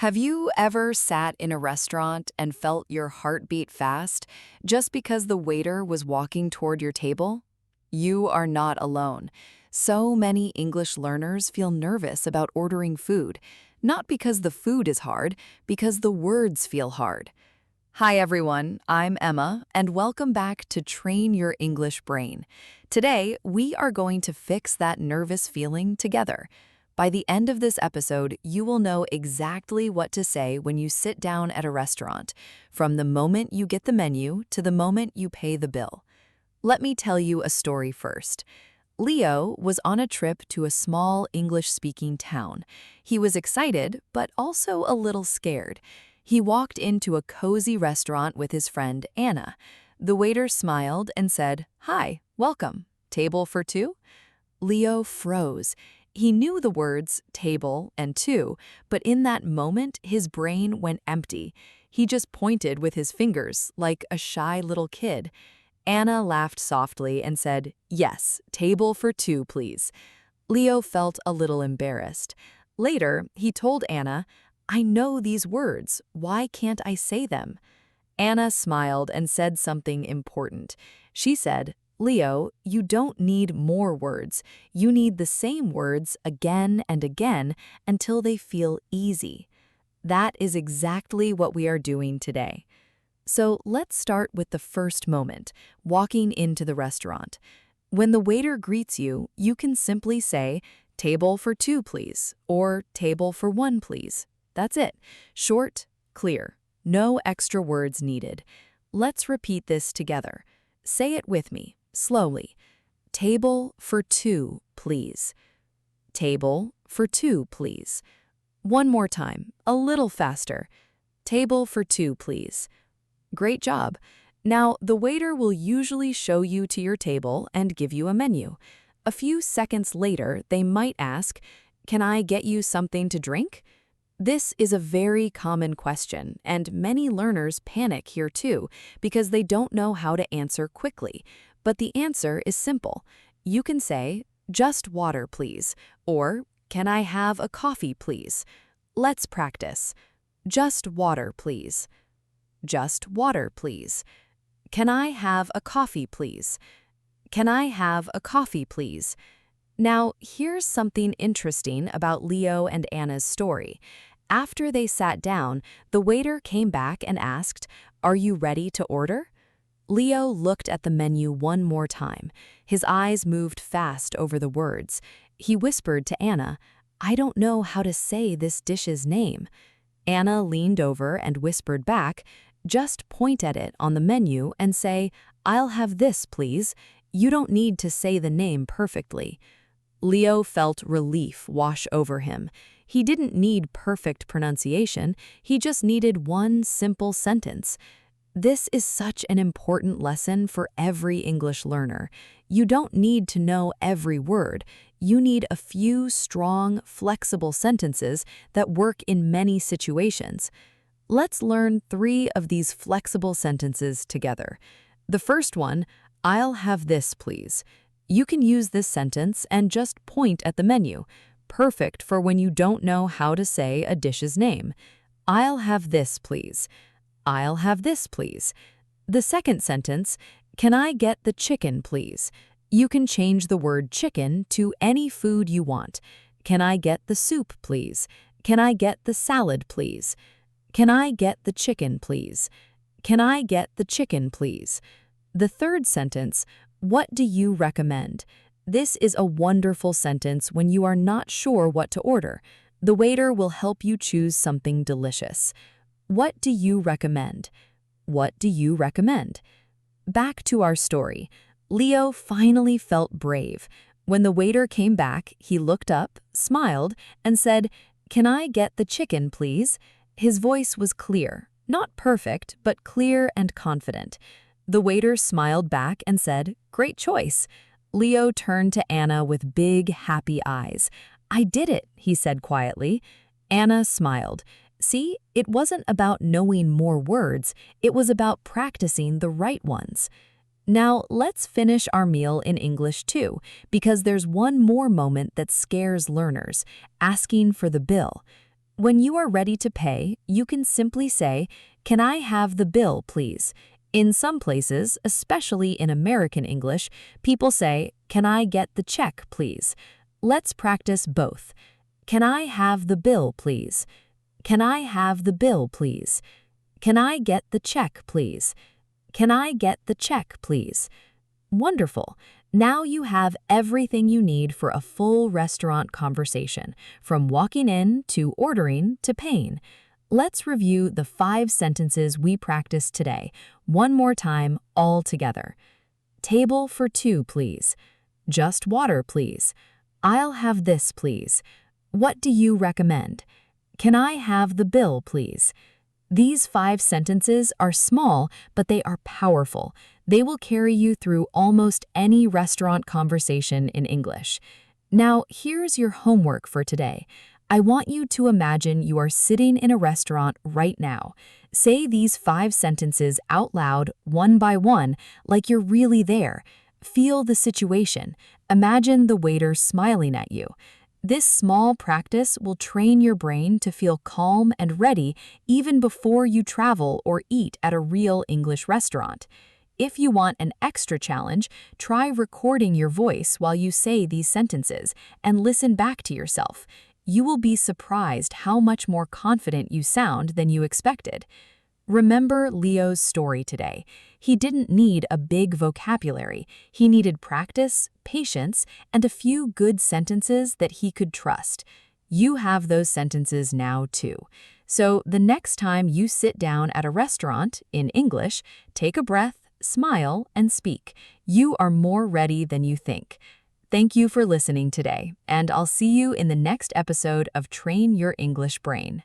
Have you ever sat in a restaurant and felt your heart beat fast just because the waiter was walking toward your table? You are not alone. So many English learners feel nervous about ordering food, not because the food is hard, because the words feel hard. Hi everyone, I'm Emma, and welcome back to Train Your English Brain. Today, we are going to fix that nervous feeling together. By the end of this episode, you will know exactly what to say when you sit down at a restaurant, from the moment you get the menu to the moment you pay the bill. Let me tell you a story first. Leo was on a trip to a small English-speaking town. He was excited, but also a little scared. He walked into a cozy restaurant with his friend Anna. The waiter smiled and said, "Hi, welcome. Table for two?" Leo froze. He knew the words table and two, but in that moment, his brain went empty. He just pointed with his fingers, like a shy little kid. Anna laughed softly and said, "Yes, table for two, please." Leo felt a little embarrassed. Later, he told Anna, "I know these words. Why can't I say them?" Anna smiled and said something important. She said, "Leo, you don't need more words. You need the same words again and again until they feel easy." That is exactly what we are doing today. So let's start with the first moment, walking into the restaurant. When the waiter greets you, you can simply say, "Table for two, please," or "Table for one, please." That's it. Short, clear. No extra words needed. Let's repeat this together. Say it with me, slowly. Table for two, please. Table for two, please. One more time, a little faster. Table for two, please. Great job. Now, the waiter will usually show you to your table and give you a menu. A few seconds later, they might ask, "Can I get you something to drink?" This is a very common question, and many learners panic here too because they don't know how to answer quickly. But the answer is simple. You can say, "Just water, please," or "Can I have a coffee, please?" Let's practice. Just water, please. Just water, please. Can I have a coffee, please? Can I have a coffee, please? Now, here's something interesting about Leo and Anna's story. After they sat down, the waiter came back and asked, "Are you ready to order?" Leo looked at the menu one more time. His eyes moved fast over the words. He whispered to Anna, "I don't know how to say this dish's name." Anna leaned over and whispered back, "Just point at it on the menu and say, 'I'll have this, please.' You don't need to say the name perfectly." Leo felt relief wash over him. He didn't need perfect pronunciation, he just needed one simple sentence. This is such an important lesson for every English learner. You don't need to know every word. You need a few strong, flexible sentences that work in many situations. Let's learn 3 of these flexible sentences together. The first one, "I'll have this, please." You can use this sentence and just point at the menu. Perfect for when you don't know how to say a dish's name. "I'll have this, please." "I'll have this, please." The second sentence, "Can I get the chicken, please?" You can change the word chicken to any food you want. "Can I get the soup, please?" "Can I get the salad, please?" "Can I get the chicken, please?" "Can I get the chicken, please?" The third sentence, "What do you recommend?" This is a wonderful sentence when you are not sure what to order. The waiter will help you choose something delicious. What do you recommend? What do you recommend? Back to our story. Leo finally felt brave. When the waiter came back, he looked up, smiled, and said, "Can I get the chicken, please?" His voice was clear, not perfect, but clear and confident. The waiter smiled back and said, "Great choice." Leo turned to Anna with big, happy eyes. "I did it," he said quietly. Anna smiled. See, it wasn't about knowing more words, it was about practicing the right ones. Now, let's finish our meal in English too, because there's one more moment that scares learners, asking for the bill. When you are ready to pay, you can simply say, "Can I have the bill, please?" In some places, especially in American English, people say, "Can I get the check, please?" Let's practice both. Can I have the bill, please? Can I have the bill, please? Can I get the check, please? Can I get the check, please? Wonderful. Now you have everything you need for a full restaurant conversation, from walking in to ordering to paying. Let's review the 5 sentences we practiced today, one more time all together. Table for 2, please. Just water, please. I'll have this, please. What do you recommend? Can I have the bill, please? These 5 sentences are small, but they are powerful. They will carry you through almost any restaurant conversation in English. Now, here's your homework for today. I want you to imagine you are sitting in a restaurant right now. Say these 5 sentences out loud, one by one, like you're really there. Feel the situation. Imagine the waiter smiling at you. This small practice will train your brain to feel calm and ready even before you travel or eat at a real English restaurant. If you want an extra challenge, try recording your voice while you say these sentences and listen back to yourself. You will be surprised how much more confident you sound than you expected. Remember Leo's story today. He didn't need a big vocabulary. He needed practice, patience, and a few good sentences that he could trust. You have those sentences now too. So the next time you sit down at a restaurant in English, take a breath, smile, and speak. You are more ready than you think. Thank you for listening today, and I'll see you in the next episode of Train Your English Brain.